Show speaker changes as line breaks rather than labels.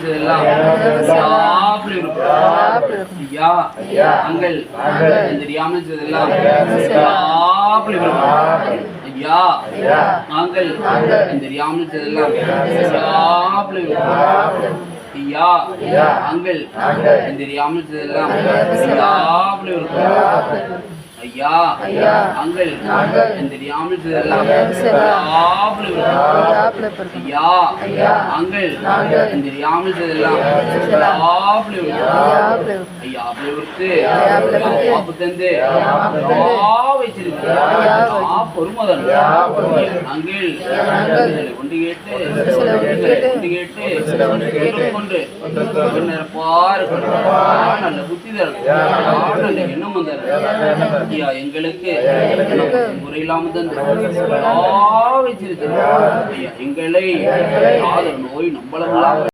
செய்தெல்லாம் ஐயா அங்கள் தெரியாமல் செய்தெல்லாம் ஐயா நாங்கள் தெரியாமல் செய்தெல்லாம் ஐயா அங்கள் தெரியாமல் செய்தெல்லாம் ஐயா அங்கள் தெரியாமல் செய்தெல்லாம் ஐயா அங்கள் தெரியாமல் செய்தெல்லாம் ஐயா விட்டு ஆப்பு தந்து வச்சிருக்கேன் பொறுமதன் அங்கள் கொண்டு கேட்டு கொண்டு பாரு நல்ல புத்தி தர நல்ல எண்ணம் வந்தார் ஐயா எங்களுக்கு முறையில்லாம தந்து வச்சிருக்கிறேன் ஐயா எங்களை நோய் நம்பளம்